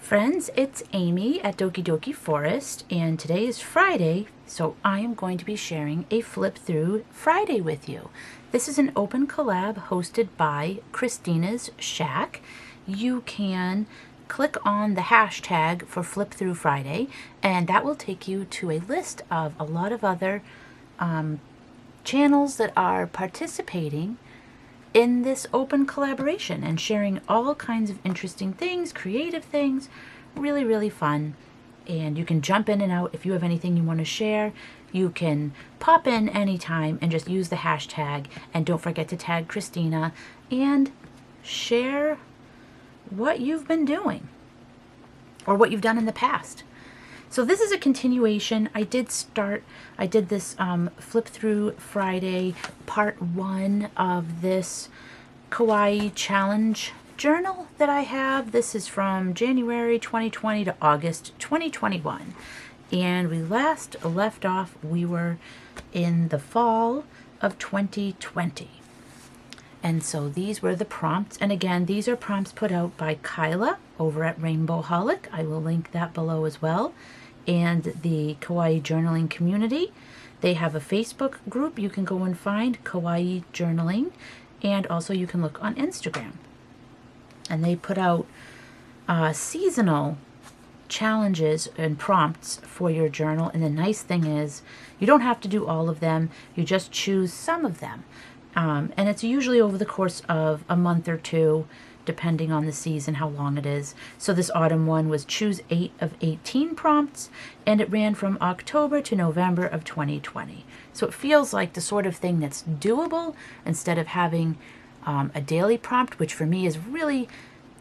Friends, it's Amy at Doki Doki Forest, and today is Friday, so I am going to be sharing a Flip Through Friday with you. This is an open collab hosted by Christina's Shack. You can click on the hashtag for Flip Through Friday, and that will take you to a list of a lot of other channels that are participating in this open collaboration and sharing all kinds of interesting things, creative things, really fun. And you can jump in and out if you have anything you want to share. You can pop in anytime and just use the hashtag, and don't forget to tag Christina and share what you've been doing or what you've done in the past. So this is a continuation. I did this Flip Through Friday part 1 of this Kawaii challenge journal that I have. This is from January 2020 to August 2021. And we last left off, we were in the fall of 2020. And so these were the prompts. And again, these are prompts put out by Kaila over at Rainbowholic. I will link that below as well. And the Kawaii Journaling community. They have a Facebook group you can go and find, Kawaii Journaling, and also you can look on Instagram. And they put out seasonal challenges and prompts for your journal. And the nice thing is you don't have to do all of them. You just choose some of them. And it's usually over the course of a month or two, depending on the season, how long it is. So this autumn one was choose 8 of 18 prompts, and it ran from October to November of 2020. So it feels like the sort of thing that's doable instead of having a daily prompt, which for me is really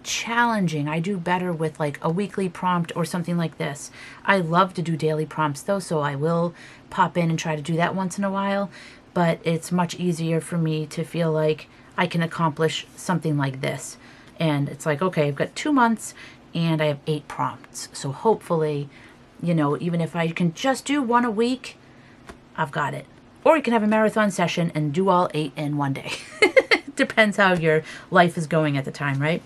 challenging. I do better with like a weekly prompt or something like this. I love to do daily prompts though, so I will pop in and try to do that once in a while, but it's much easier for me to feel like I can accomplish something like this. And it's like, okay, I've got 2 months and I have 8 prompts. So hopefully, you know, even if I can just do 1 a week, I've got it. Or you can have a marathon session and do all 8 in 1 day. Depends how your life is going at the time, right?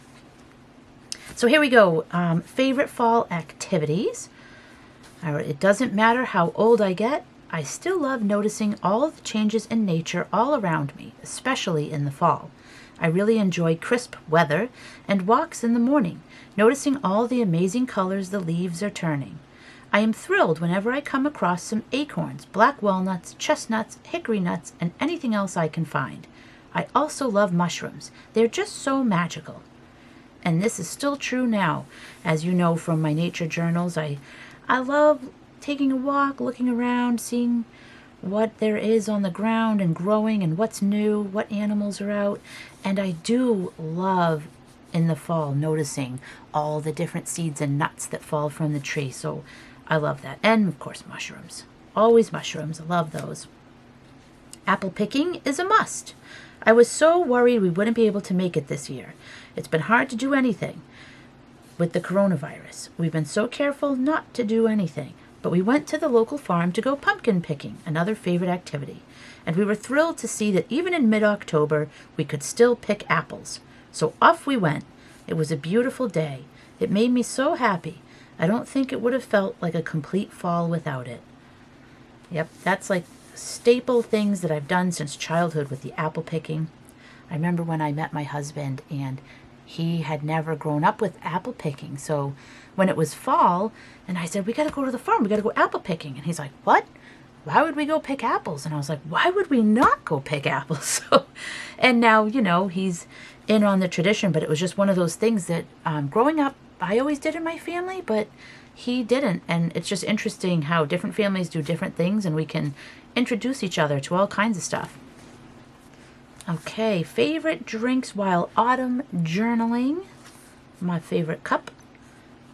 So here we go. Favorite fall activities. It doesn't matter how old I get. I still love noticing all the changes in nature all around me, especially in the fall. I really enjoy crisp weather and walks in the morning, noticing all the amazing colors the leaves are turning. I am thrilled whenever I come across some acorns, black walnuts, chestnuts, hickory nuts, and anything else I can find. I also love mushrooms. They're just so magical. And this is still true now. As you know from my nature journals, I love taking a walk, looking around, seeing what there is on the ground and growing and what's new, what animals are out. And I do love in the fall noticing all the different seeds and nuts that fall from the tree. So I love that. And of course, mushrooms. Always mushrooms. I love those. Apple picking is a must. I was so worried we wouldn't be able to make it this year. It's been hard to do anything with the coronavirus. We've been so careful not to do anything. But we went to the local farm to go pumpkin picking, another favorite activity. And we were thrilled to see that even in mid-October, we could still pick apples. So off we went. It was a beautiful day. It made me so happy. I don't think it would have felt like a complete fall without it. Yep, that's like staple things that I've done since childhood with the apple picking. I remember when I met my husband and he had never grown up with apple picking. So when it was fall and I said, we got to go to the farm, we got to go apple picking. And he's like, what? Why would we go pick apples? And I was like, why would we not go pick apples? So, and now, you know, he's in on the tradition, but it was just one of those things that growing up, I always did in my family, but he didn't. And it's just interesting how different families do different things and we can introduce each other to all kinds of stuff. Okay, favorite drinks while autumn journaling. My favorite cup.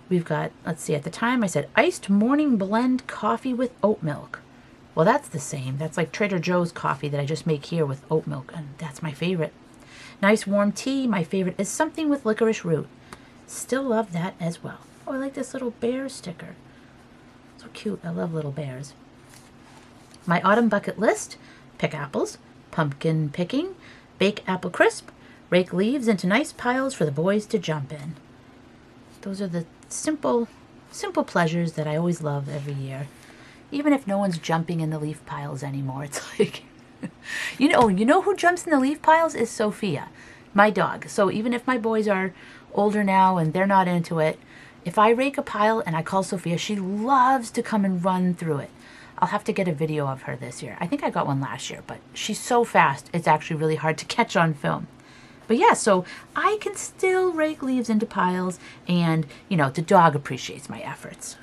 We've got, let's see, at the time I said iced morning blend coffee with oat milk. Well, that's the same. That's like Trader Joe's coffee that I just make here with oat milk, and that's my favorite. Nice warm tea. My favorite is something with licorice root. Still love that as well. Oh, I like this little bear sticker. So cute. I love little bears. My autumn bucket list. Pick apples. Pumpkin picking, bake apple crisp, rake leaves into nice piles for the boys to jump in. Those are the simple pleasures that I always love every year. Even if no one's jumping in the leaf piles anymore, it's like, you know who jumps in the leaf piles is Sophia, my dog. So even if my boys are older now and they're not into it, if I rake a pile and I call Sophia, she loves to come and run through it. I'll have to get a video of her this year. I think I got one last year, but she's so fast, it's actually really hard to catch on film. But yeah, so I can still rake leaves into piles, and, you know, the dog appreciates my efforts.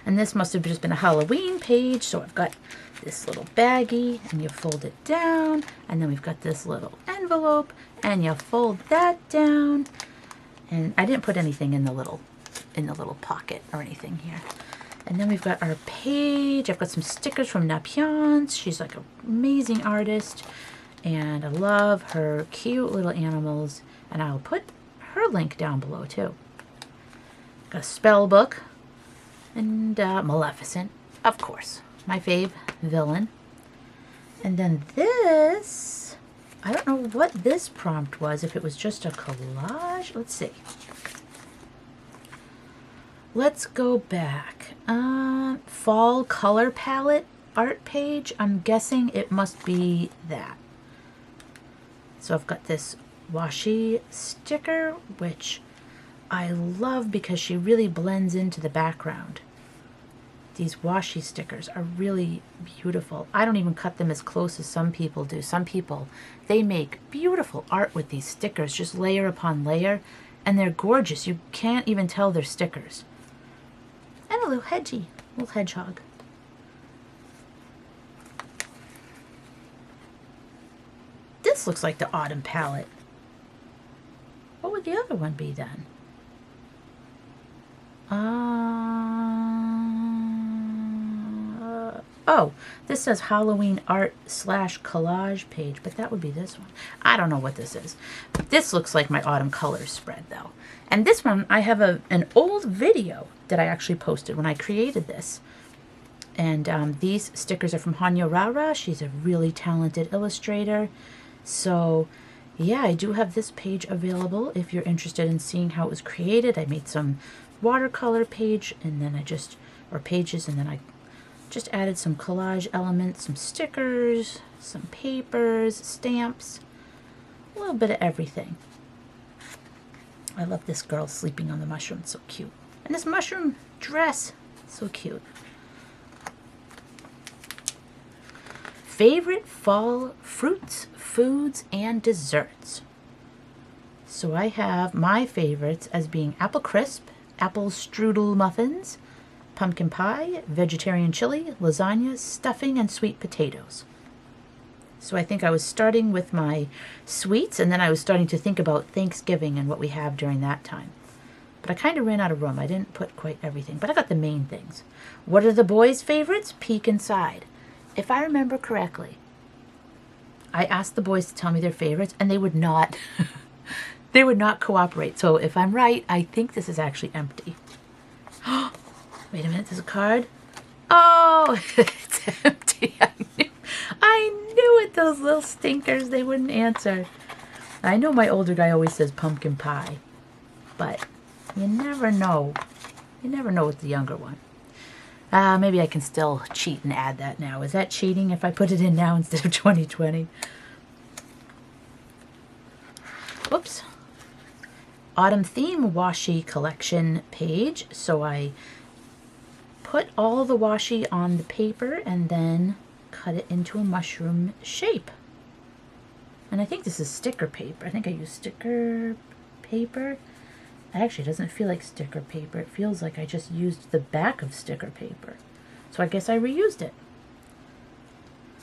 And this must have just been a Halloween page, so I've got this little baggie, and you fold it down, and then we've got this little envelope, and you fold that down. And I didn't put anything in the little pocket or anything here. And then we've got our page. I've got some stickers from Napiance. She's like an amazing artist, and I love her cute little animals. And I'll put her link down below too. Got a spell book, and Maleficent, of course, my fave villain. And then this, I don't know what this prompt was, if it was just a collage. Let's see. Let's go back. Fall color palette art page. I'm guessing it must be that. So I've got this washi sticker, which I love because she really blends into the background. These washi stickers are really beautiful. I don't even cut them as close as some people do. Some people, they make beautiful art with these stickers, just layer upon layer, and they're gorgeous. You can't even tell they're stickers. And a little hedgehog. This looks like the autumn palette. What would the other one be then? Oh, this says Halloween art / collage page, but that would be this one. I don't know what this is. This looks like my autumn colors spread though. And this one, I have an old video that I actually posted when I created this. And these stickers are from Hanya Rara. She's a really talented illustrator. So yeah, I do have this page available if you're interested in seeing how it was created. I made some watercolor pages, and then I just added some collage elements, some stickers, some papers, stamps, a little bit of everything. I love this girl sleeping on the mushroom, so cute. And this mushroom dress, so cute. Favorite fall fruits, foods, and desserts. So I have my favorites as being apple crisp, apple strudel muffins, pumpkin pie, vegetarian chili, lasagna, stuffing, and sweet potatoes. So I think I was starting with my sweets, and then I was starting to think about Thanksgiving and what we have during that time. But I kind of ran out of room. I didn't put quite everything, but I got the main things. What are the boys' favorites? Peek inside. If I remember correctly, I asked the boys to tell me their favorites, and they would not they would not cooperate. So if I'm right, I think this is actually empty. Wait a minute, there's a card. Oh, it's empty. I knew it, those little stinkers, they wouldn't answer. I know my older guy always says pumpkin pie, but you never know. You never know with the younger one. Maybe I can still cheat and add that now. Is that cheating if I put it in now instead of 2020? Whoops. Autumn theme washi collection page. So I put all the washi on the paper and then cut it into a mushroom shape. And I think this is sticker paper. I think I used sticker paper. Actually, it doesn't feel like sticker paper. It feels like I just used the back of sticker paper. So I guess I reused it.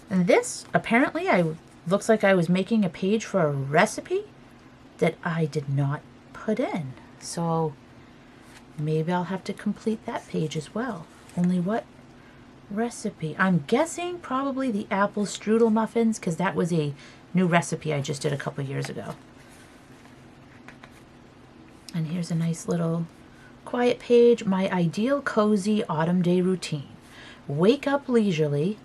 And this, apparently, looks like I was making a page for a recipe that I did not put in. So maybe I'll have to complete that page as well. Only what recipe? I'm guessing probably the apple strudel muffins, because that was a new recipe I just did a couple years ago. And here's a nice little quiet page. My ideal cozy autumn day routine. Wake up leisurely,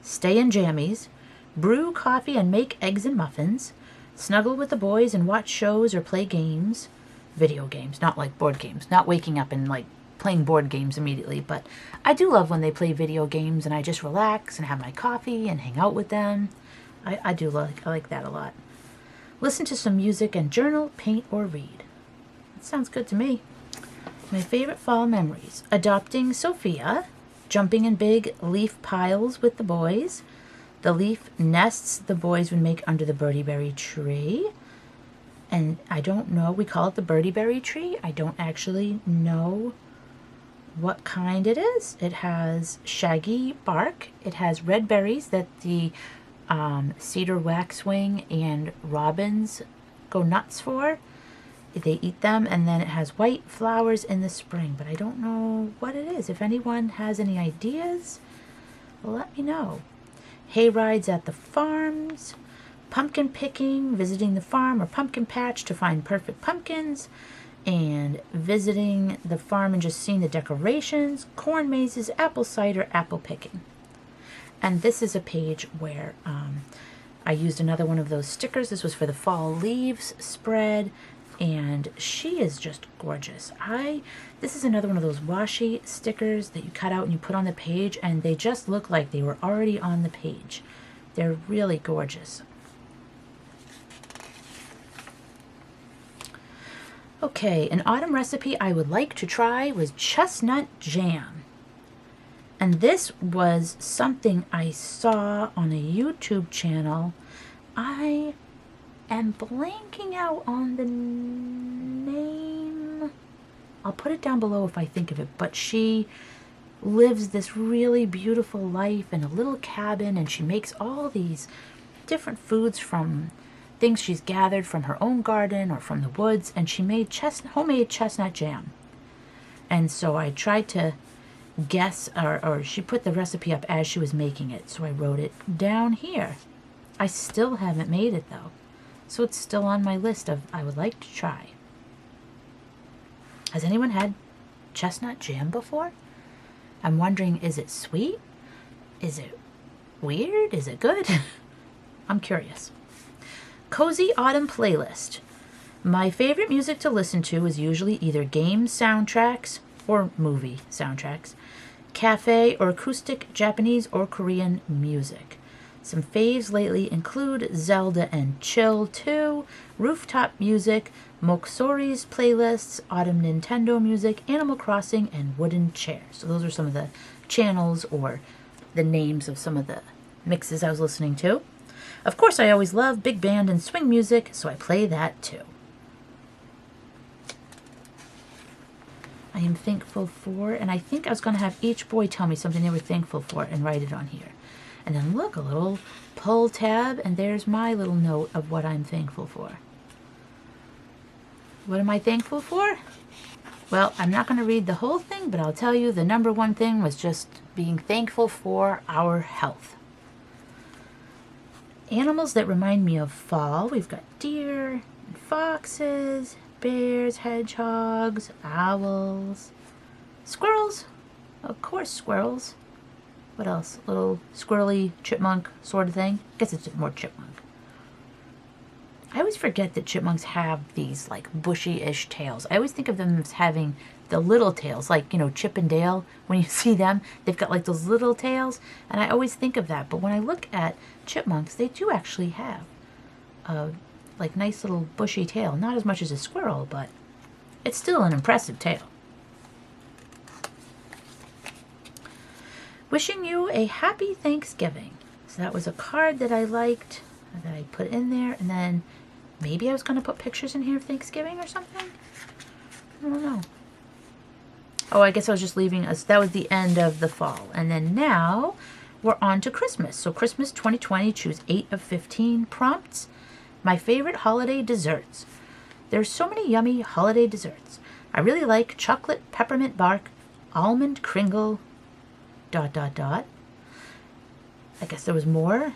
stay in jammies, brew coffee and make eggs and muffins, snuggle with the boys and watch shows or play games. Video games, not like board games. Not waking up and like playing board games immediately, but I do love when they play video games and I just relax and have my coffee and hang out with them. I like that a lot. Listen to some music and journal, paint, or read. That sounds good to me. My favorite fall memories. Adopting Sophia, jumping in big leaf piles with the boys, the leaf nests the boys would make under the birdie berry tree. And I don't know, we call it the birdie berry tree. I don't actually know what kind it is. It has shaggy bark. It has red berries that the cedar waxwing and robins go nuts for. They eat them, and then it has white flowers in the spring, but I don't know what it is. If anyone has any ideas, let me know. Hay rides at the farms, pumpkin picking, visiting the farm or pumpkin patch to find perfect pumpkins, and visiting the farm and just seeing the decorations, corn mazes, apple cider, apple picking. And this is a page where I used another one of those stickers. This was for the fall leaves spread, and she is just gorgeous. This is another one of those washi stickers that you cut out and you put on the page, and they just look like they were already on the page. They're really gorgeous. Okay, an autumn recipe I would like to try was chestnut jam. And this was something I saw on a YouTube channel. I am blanking out on the name. I'll put it down below if I think of it. But she lives this really beautiful life in a little cabin, and she makes all these different foods from things she's gathered from her own garden or from the woods, and she made homemade chestnut jam. And so I tried to guess, or she put the recipe up as she was making it, so I wrote it down here. I still haven't made it though, so it's still on my list of I would like to try. Has anyone had chestnut jam before? I'm wondering, is it sweet? Is it weird? Is it good? I'm curious. Cozy autumn playlist. My favorite music to listen to is usually either game soundtracks or movie soundtracks, cafe or acoustic Japanese or Korean music. Some faves lately include Zelda and Chill 2, Rooftop Music, Moksori's playlists, Autumn Nintendo Music, Animal Crossing, and Wooden Chair. So those are some of the channels or the names of some of the mixes I was listening to. Of course, I always love big band and swing music, so I play that too. I am thankful for, and I think I was going to have each boy tell me something they were thankful for and write it on here. And then look, a little pull tab, and there's my little note of what I'm thankful for. What am I thankful for? Well, I'm not going to read the whole thing, but I'll tell you the number one thing was just being thankful for our health. Animals that remind me of fall. We've got deer, and foxes, bears, hedgehogs, owls, squirrels. Of course, squirrels. What else? A little squirrely chipmunk sort of thing. I guess it's more chipmunk. I always forget that chipmunks have these like bushy-ish tails. I always think of them as having the little tails, like, you know, Chip and Dale. When you see them, they've got like those little tails, and I always think of that. But when I look at chipmunks, they do actually have a like nice little bushy tail. Not as much as a squirrel, but it's still an impressive tail. Wishing you a happy Thanksgiving. So that was a card that I liked, that I put in there, and then maybe I was going to put pictures in here of Thanksgiving or something. I don't know. Oh, I guess I was just leaving us. That was the end of the fall. And then now we're on to Christmas. So Christmas 2020, choose 8 of 15 prompts. My favorite holiday desserts. There's so many yummy holiday desserts. I really like chocolate peppermint bark, almond kringle, ... I guess there was more.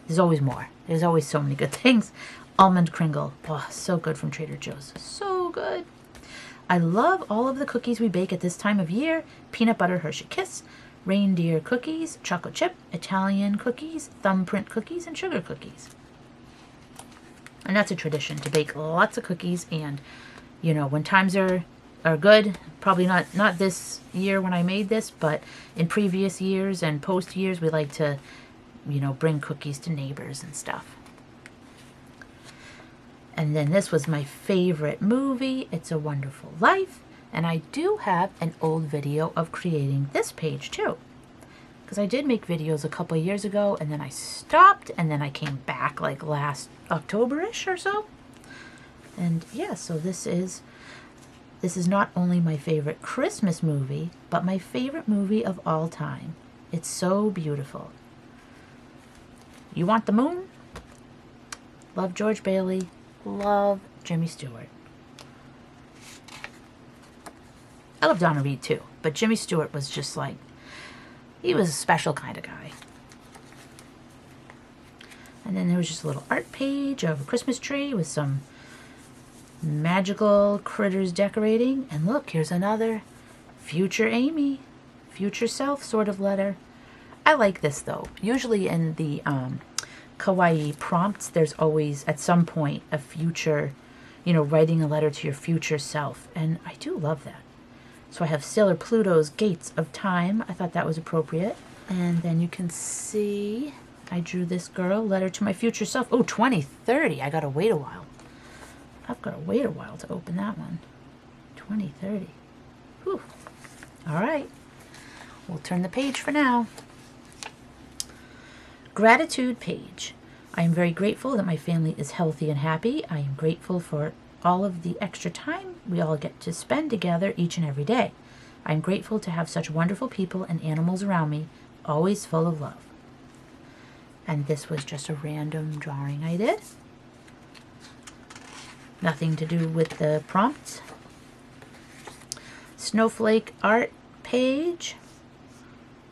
There's always more. There's always so many good things. Almond kringle. Oh, so good from Trader Joe's. So good. I love all of the cookies we bake at this time of year. Peanut butter Hershey Kiss, reindeer cookies, chocolate chip, Italian cookies, thumbprint cookies, and sugar cookies. And that's a tradition, to bake lots of cookies. And, you know, when times are good, probably not this year when I made this, but in previous years and post years, we like to, you know, bring cookies to neighbors and stuff. And then this was my favorite movie, It's a Wonderful Life. And I do have an old video of creating this page too. Because I did make videos a couple of years ago, and then I stopped, and then I came back like last October-ish or so. And yeah, so this is not only my favorite Christmas movie, but my favorite movie of all time. It's so beautiful. You Want the Moon? Love George Bailey. Love Jimmy Stewart. I love Donna Reed too, but Jimmy Stewart was just like, he was a special kind of guy. And then there was just a little art page of a Christmas tree with some magical critters decorating. And look, here's another future Amy, future self sort of letter. I like this though. Usually in the Kawaii prompts, there's always at some point a future, you know, writing a letter to your future self. And I do love that. So I have Sailor Pluto's Gates of Time. I thought that was appropriate. And then you can see I drew this girl, letter to my future self. Oh, 2030. I gotta wait a while. I've got to wait a while to open that one. 2030. Whew. All right. We'll turn the page for now. Gratitude page. I am very grateful that my family is healthy and happy. I am grateful for all of the extra time we all get to spend together each and every day. I am grateful to have such wonderful people and animals around me, always full of love. And this was just a random drawing I did. Nothing to do with the prompts. Snowflake art page.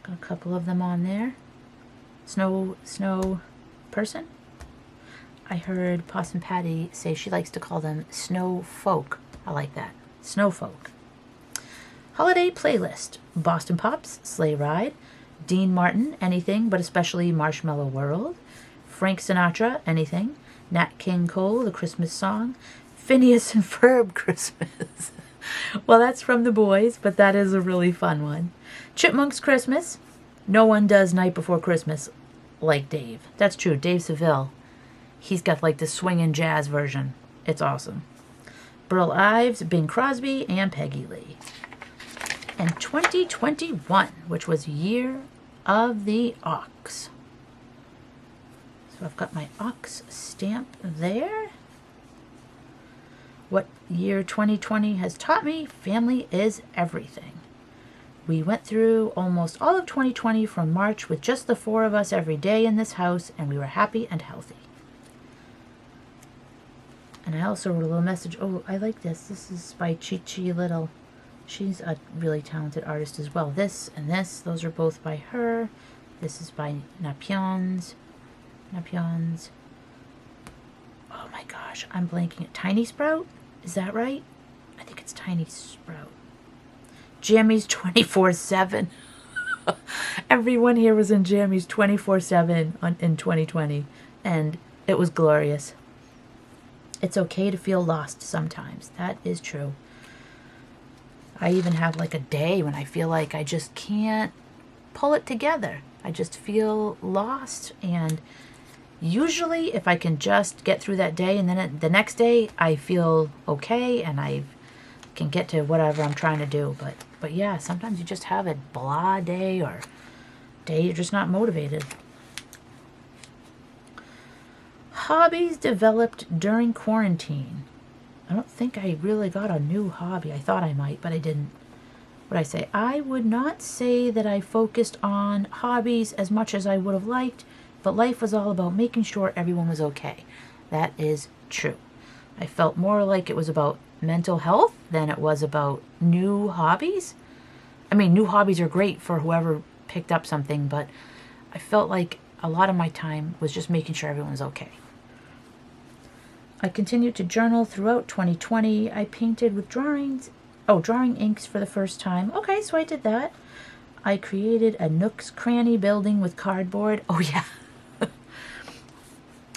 Got a couple of them on there. Snow person. I heard Possum Patty say she likes to call them snow folk. I like that. Snow folk. Holiday playlist. Boston Pops, Sleigh Ride. Dean Martin, Anything, but especially Marshmallow World. Frank Sinatra, Anything. Nat King Cole, The Christmas Song. Phineas and Ferb, Christmas. Well, that's from the boys, but that is a really fun one. Chipmunks, Christmas. No one does Night Before Christmas like Dave. That's true. Dave Seville. He's got like the swinging jazz version. It's awesome. Burl Ives, Bing Crosby, and Peggy Lee. And 2021, which was Year of the Ox. So I've got my ox stamp there. What year 2020 has taught me, family is everything. We went through almost all of 2020 from March with just the 4 of us every day in this house, and we were happy and healthy. And I also wrote a little message. Oh, I like this. This is by Chi Chi Little. She's a really talented artist as well. This and this, those are both by her. This is by Napions. Oh my gosh, I'm blanking. Tiny Sprout? Is that right? I think it's Tiny Sprout. Jammies 24/7. Everyone here was in jammies 24/7 in 2020, and it was glorious. It's okay to feel lost sometimes. That is true. I even have like a day when I feel like I just can't pull it together. I just feel lost, and usually if I can just get through that day and then the next day I feel okay and I can get to whatever I'm trying to do. But yeah, sometimes you just have a blah day or day you're just not motivated. Hobbies developed during quarantine. I don't think I really got a new hobby. I thought I might, but I didn't. What I say? I would not say that I focused on hobbies as much as I would have liked, but life was all about making sure everyone was okay. That is true. I felt more like it was about mental health than it was about new hobbies. I mean, new hobbies are great for whoever picked up something, but I felt like a lot of my time was just making sure everyone was okay. I continued to journal throughout 2020. I painted with drawing inks for the first time. Okay, so I did that. I created a Nook's Cranny building with cardboard. Oh yeah.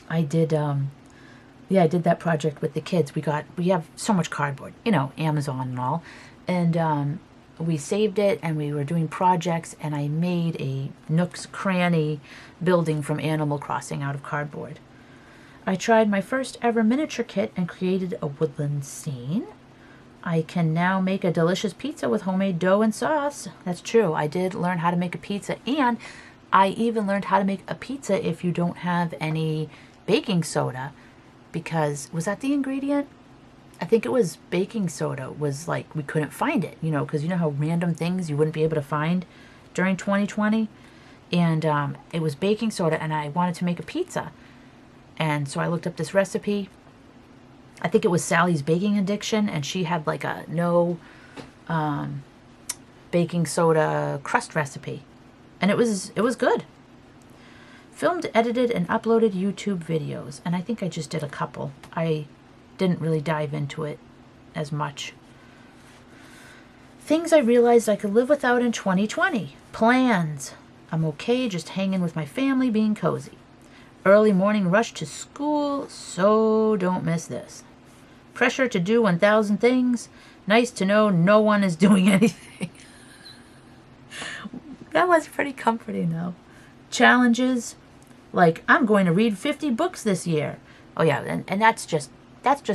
I did Yeah, I did that project with the kids. We have so much cardboard, you know, Amazon and all. And we saved it and we were doing projects, and I made a Nook's Cranny building from Animal Crossing out of cardboard. I tried my first ever miniature kit and created a woodland scene. I can now make a delicious pizza with homemade dough and sauce. That's true. I did learn how to make a pizza, and I even learned how to make a pizza if you don't have any baking soda, because was that the ingredient? I think it was baking soda. Was like we couldn't find it, you know, because you know how random things you wouldn't be able to find during 2020, and it was baking soda, and I wanted to make a pizza, and so I looked up this recipe. I think it was Sally's Baking Addiction, and she had like a no baking soda crust recipe, and it was good. Filmed, edited, and uploaded YouTube videos, and I think I just did a couple. I didn't really dive into it as much. Things I realized I could live without in 2020. Plans. I'm okay just hanging with my family, being cozy. Early morning rush to school, so don't miss this. Pressure to do 1,000 things. Nice to know no one is doing anything. That was pretty comforting, though. Challenges, like I'm going to read 50 books this year. Oh yeah, and that's just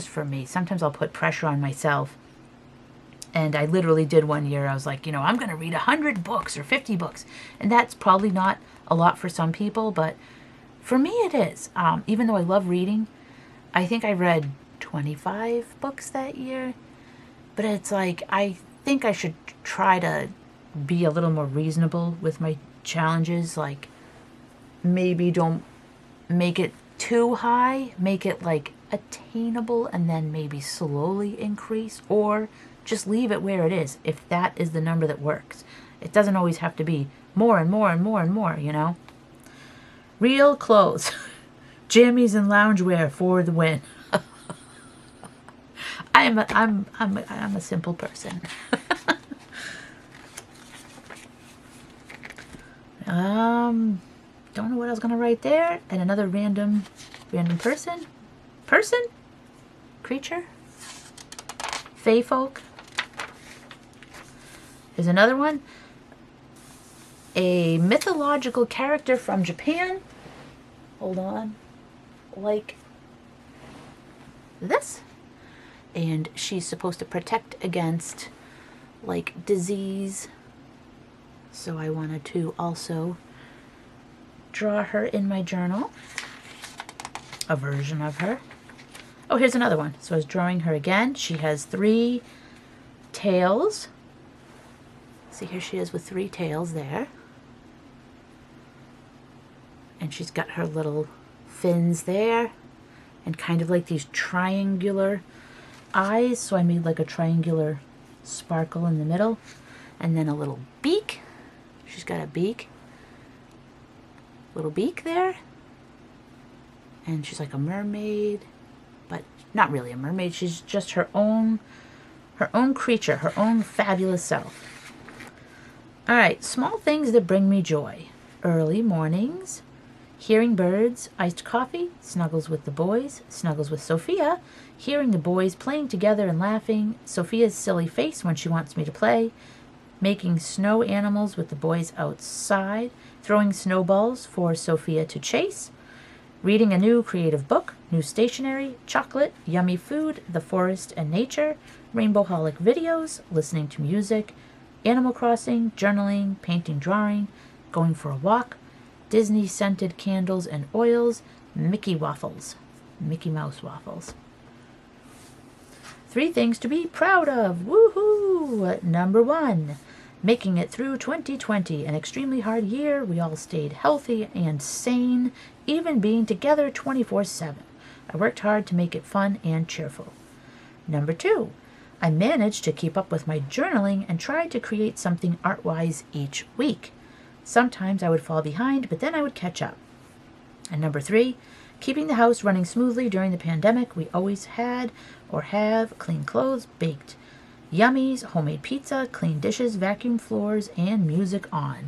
for me. Sometimes I'll put pressure on myself. And I literally did one year. I was like, you know, I'm going to read 100 books or 50 books. And that's probably not a lot for some people, but for me it is. Even though I love reading, I think I read 25 books that year. But it's like, I think I should try to be a little more reasonable with my challenges. Like, maybe don't make it too high. Make it like attainable, and then maybe slowly increase, or just leave it where it is if that is the number that works. It doesn't always have to be more and more and more and more, you know. Real clothes. Jammies and loungewear for the win. I'm a simple person. Don't know what I was gonna write there. And another random person, creature, fae folk. There's another one. A mythological character from Japan. Hold on. Like this. And she's supposed to protect against like disease. So I wanted to also draw her in my journal. A version of her. Oh, here's another one. So I was drawing her again. She has 3 tails. See, here she is with 3 tails there. And she's got her little fins there. And kind of like these triangular eyes. So I made like a triangular sparkle in the middle. And then a little beak. She's got a beak. Little beak there. And she's like a mermaid. But not really a mermaid. She's just her own creature. Her own fabulous self. Alright, small things that bring me joy. Early mornings. Hearing birds, iced coffee, snuggles with the boys, snuggles with Sophia, hearing the boys playing together and laughing, Sophia's silly face when she wants me to play, making snow animals with the boys outside, throwing snowballs for Sophia to chase, reading a new creative book, new stationery, chocolate, yummy food, the forest and nature, rainbow-holic videos, listening to music, Animal Crossing, journaling, painting, drawing, going for a walk, Disney-scented candles and oils, Mickey waffles, Mickey Mouse waffles. 3 things to be proud of. Woohoo! Number 1, making it through 2020, an extremely hard year. We all stayed healthy and sane, even being together 24/7. I worked hard to make it fun and cheerful. Number 2, I managed to keep up with my journaling and tried to create something art-wise each week. Sometimes I would fall behind, but then I would catch up. And number 3, keeping the house running smoothly during the pandemic. We always had or have clean clothes, baked yummies, homemade pizza, clean dishes, vacuum floors, and music on.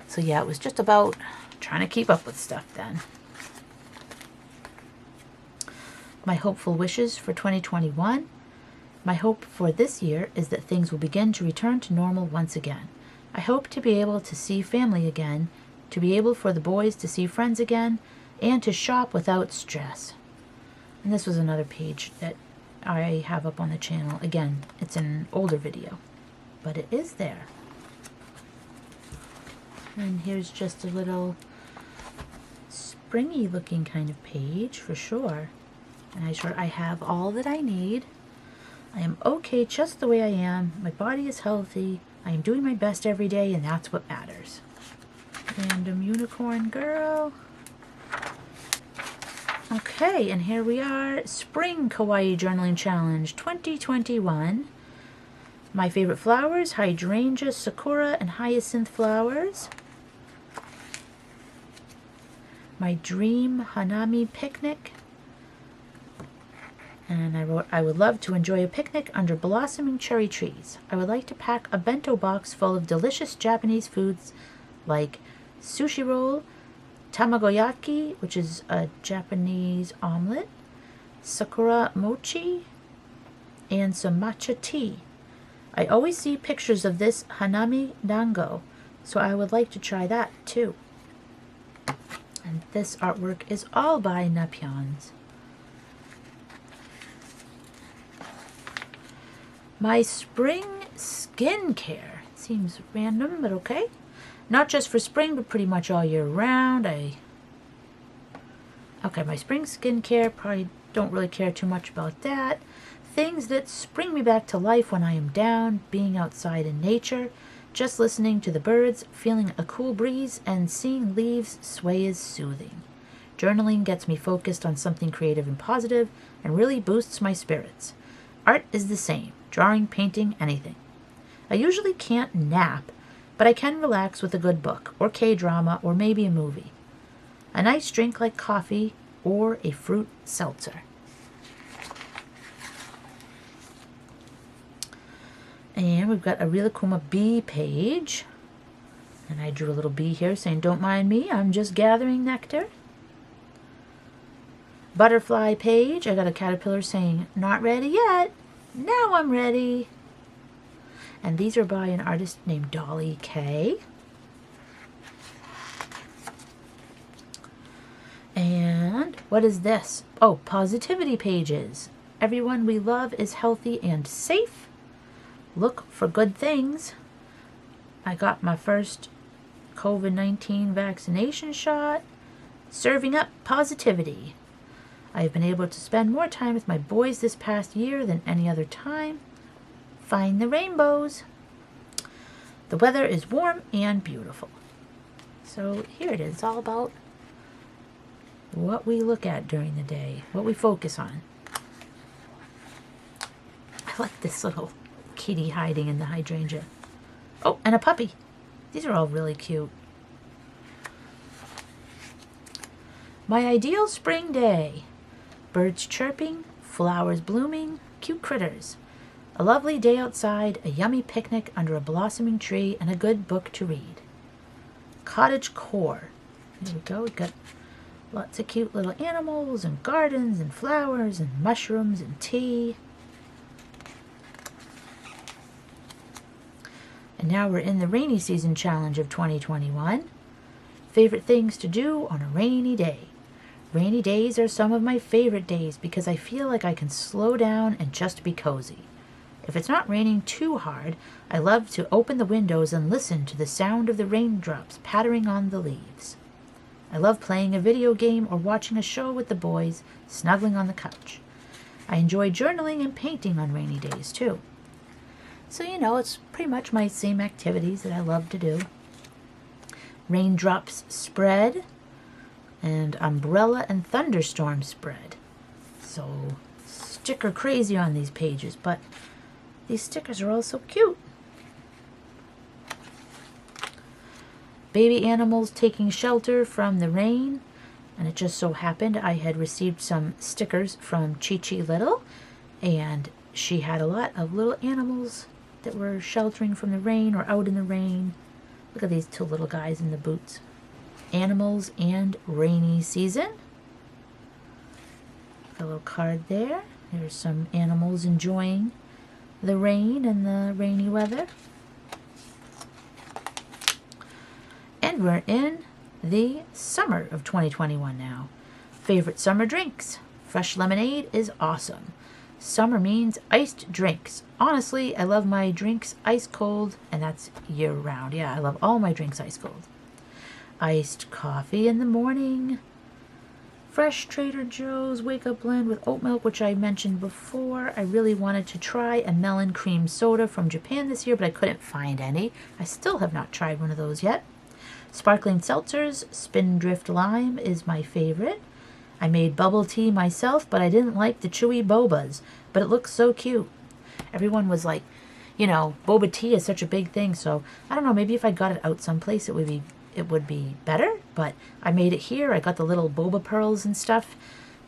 So yeah, it was just about trying to keep up with stuff then. my hopeful wishes for 2021. My hope for this year is that things will begin to return to normal once again. I hope to be able to see family again, to be able for the boys to see friends again, and to shop without stress. And this was another page that I have up on the channel. Again, it's an older video, but it is there. And here's just a little springy looking kind of page for sure. And I have all that I need. I am okay just the way I am. My body is healthy. I am doing my best every day, and that's what matters. Random unicorn girl. Okay, and here we are. Spring Kawaii Journaling Challenge 2021. My favorite flowers, hydrangea, sakura, and hyacinth flowers. My dream hanami picnic. And I wrote, I would love to enjoy a picnic under blossoming cherry trees. I would like to pack a bento box full of delicious Japanese foods like sushi roll, tamagoyaki, which is a Japanese omelet, sakura mochi, and some matcha tea. I always see pictures of this hanami dango, so I would like to try that too. And this artwork is all by Napyons. My spring skincare. Seems random, but okay. Not just for spring, but pretty much all year round. Okay, my spring skincare, probably don't really care too much about that. Things that spring me back to life when I am down, being outside in nature, just listening to the birds, feeling a cool breeze, and seeing leaves sway is soothing. Journaling gets me focused on something creative and positive, and really boosts my spirits. Art is the same. Drawing, painting, anything. I usually can't nap, but I can relax with a good book, or K-drama, or maybe a movie. A nice drink like coffee, or a fruit seltzer. And we've got a Rilakuma bee page. And I drew a little bee here saying, don't mind me, I'm just gathering nectar. Butterfly page, I got a caterpillar saying, not ready yet. Now I'm ready. And these are by an artist named Dolly K. And what is this? Oh, positivity pages. Everyone we love is healthy and safe. Look for good things. I got my first COVID-19 vaccination shot. Serving up positivity. I have been able to spend more time with my boys this past year than any other time. Find the rainbows. The weather is warm and beautiful. So here it is. It's all about what we look at during the day, what we focus on. I like this little kitty hiding in the hydrangea. Oh, and a puppy. These are all really cute. My ideal spring day. Birds chirping, flowers blooming, cute critters. A lovely day outside, a yummy picnic under a blossoming tree, and a good book to read. Cottage core. There we go. We've got lots of cute little animals and gardens and flowers and mushrooms and tea. And now we're in the rainy season challenge of 2021. Favorite things to do on a rainy day. Rainy days are some of my favorite days because I feel like I can slow down and just be cozy. If it's not raining too hard, I love to open the windows and listen to the sound of the raindrops pattering on the leaves. I love playing a video game or watching a show with the boys, snuggling on the couch. I enjoy journaling and painting on rainy days too. So, it's pretty much my same activities that I love to do. Raindrops spread. And umbrella and thunderstorm spread. So sticker crazy on these pages, but these stickers are all so cute. Baby animals taking shelter from the rain. And it just so happened I had received some stickers from Chi Chi Little, and she had a lot of little animals that were sheltering from the rain or out in the rain. Look at these two little guys in the boots. Animals and rainy season. A little card there. There's some animals enjoying the rain and the rainy weather. And we're in the summer of 2021 now. Favorite summer drinks. Fresh lemonade is awesome. Summer means iced drinks. Honestly, I love my drinks ice cold, and that's year round. Yeah, I love all my drinks ice cold. Iced coffee in the morning. Fresh Trader Joe's Wake Up Blend with oat milk, which I mentioned before. I really wanted to try a melon cream soda from Japan this year, but I couldn't find any. I still have not tried one of those yet. Sparkling seltzers. Spindrift Lime is my favorite. I made bubble tea myself, but I didn't like the chewy bobas, but it looks so cute. Everyone was like, you know, boba tea is such a big thing, so I don't know, maybe if I got it out someplace it would be better, but I made it here. I got the little boba pearls and stuff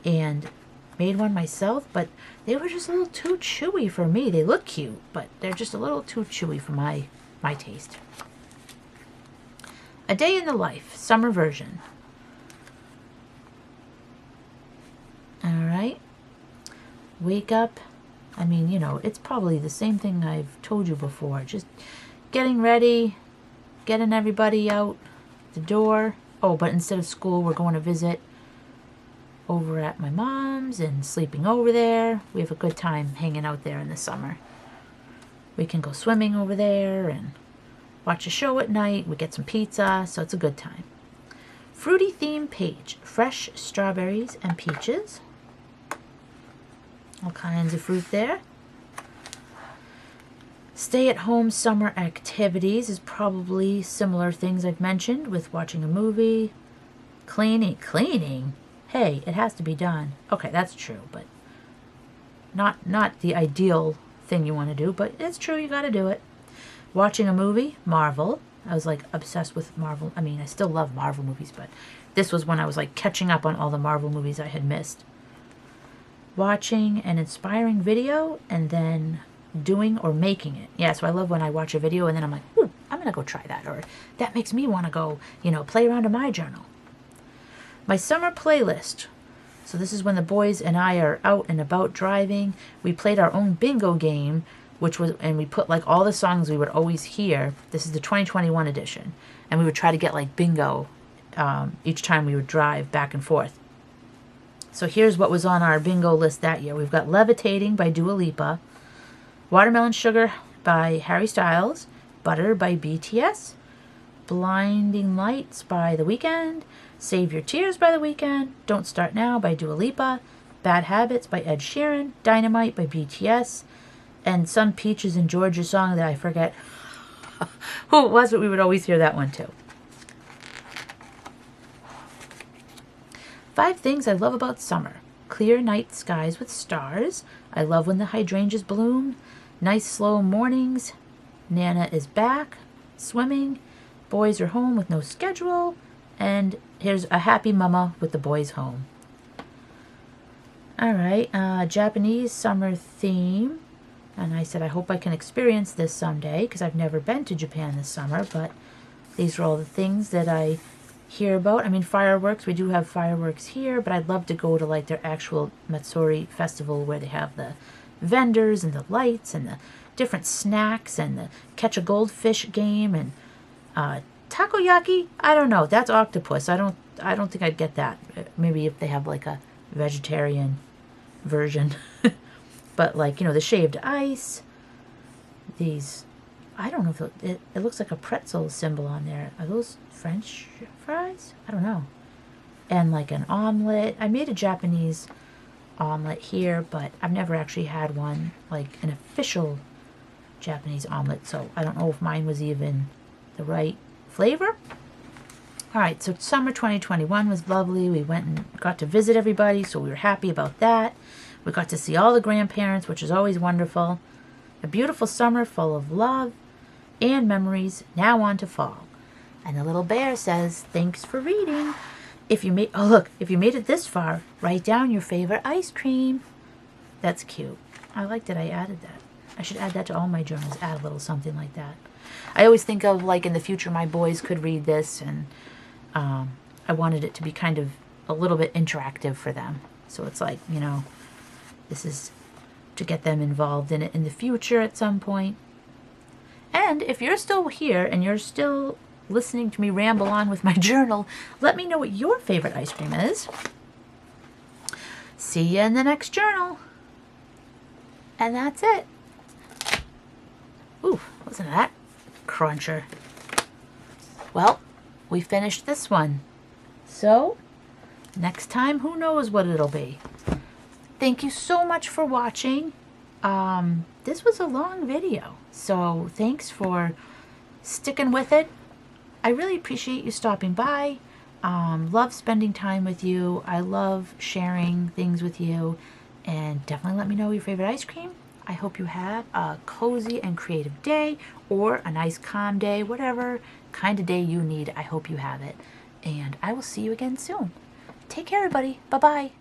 and made one myself, but they were just a little too chewy for me. They look cute, but they're just a little too chewy for my taste. A Day in the Life, summer version. All right. Wake up. I mean, you know, it's probably the same thing I've told you before. Just getting ready, getting everybody out the door. Oh, but instead of school, we're going to visit over at my mom's and sleeping over there. We have a good time hanging out there in the summer. We can go swimming over there and watch a show at night. We get some pizza, so it's a good time. Fruity theme page. Fresh strawberries and peaches. All kinds of fruit there. Stay-at-home summer activities is probably similar things I've mentioned with watching a movie. Cleaning. Hey, it has to be done. Okay, that's true, but not the ideal thing you want to do, but it's true, you got to do it. Watching a movie, Marvel. I was like obsessed with Marvel. I mean, I still love Marvel movies, but this was when I was like catching up on all the Marvel movies I had missed. Watching an inspiring video and then doing or making it. Yeah, so I love when I watch a video and then I'm like, ooh, I'm going to go try that. Or that makes me want to go, you know, play around in my journal. My summer playlist. So this is when the boys and I are out and about driving. We played our own bingo game, and we put like all the songs we would always hear. This is the 2021 edition. And we would try to get like bingo each time we would drive back and forth. So here's what was on our bingo list that year. We've got Levitating by Dua Lipa, Watermelon Sugar by Harry Styles, Butter by BTS, Blinding Lights by The Weeknd, Save Your Tears by The Weeknd, Don't Start Now by Dua Lipa, Bad Habits by Ed Sheeran, Dynamite by BTS, and some Peaches and Georgia song that I forget who it was, but we would always hear that one too. 5 things I love about summer. Clear night skies with stars. I love when the hydrangeas bloom. Nice slow mornings. Nana is back. Swimming. Boys are home with no schedule. And here's a happy mama with the boys home. All right, Japanese summer theme. And I said I hope I can experience this someday because I've never been to Japan this summer. But these are all the things that I hear about. I mean, fireworks, we do have fireworks here, but I'd love to go to like their actual Matsuri festival where they have the vendors and the lights and the different snacks and the catch a goldfish game and takoyaki. I don't know, that's octopus. I don't think I'd get that. Maybe if they have like a vegetarian version. But like, you know, the shaved ice, these, I don't know if it looks like a pretzel symbol on there. Are those French fries? I don't know. And like an omelet. I made a Japanese omelet here, but I've never actually had one, like an official Japanese omelet, so I don't know if mine was even the right flavor. All right, so summer 2021 was lovely. We went and got to visit everybody, so we were happy about that. We got to see all the grandparents, which is always wonderful. A beautiful summer full of love and memories. Now on to fall. And the little bear says, thanks for reading. If you made it this far, write down your favorite ice cream. That's cute. I like that I added that. I should add that to all my journals, add a little something like that. I always think of like in the future my boys could read this, and I wanted it to be kind of a little bit interactive for them. So it's like, you know, this is to get them involved in it in the future at some point. And if you're still here and you're still listening to me ramble on with my journal, let me know what your favorite ice cream is. See you in the next journal. And that's it. Ooh, wasn't that cruncher? Well, we finished this one. So, next time, who knows what it'll be. Thank you so much for watching. This was a long video, so thanks for sticking with it. I really appreciate you stopping by. Love spending time with you. I love sharing things with you. And definitely let me know your favorite ice cream. I hope you have a cozy and creative day, or a nice calm day, whatever kind of day you need. I hope you have it. And I will see you again soon. Take care, everybody. Bye-bye.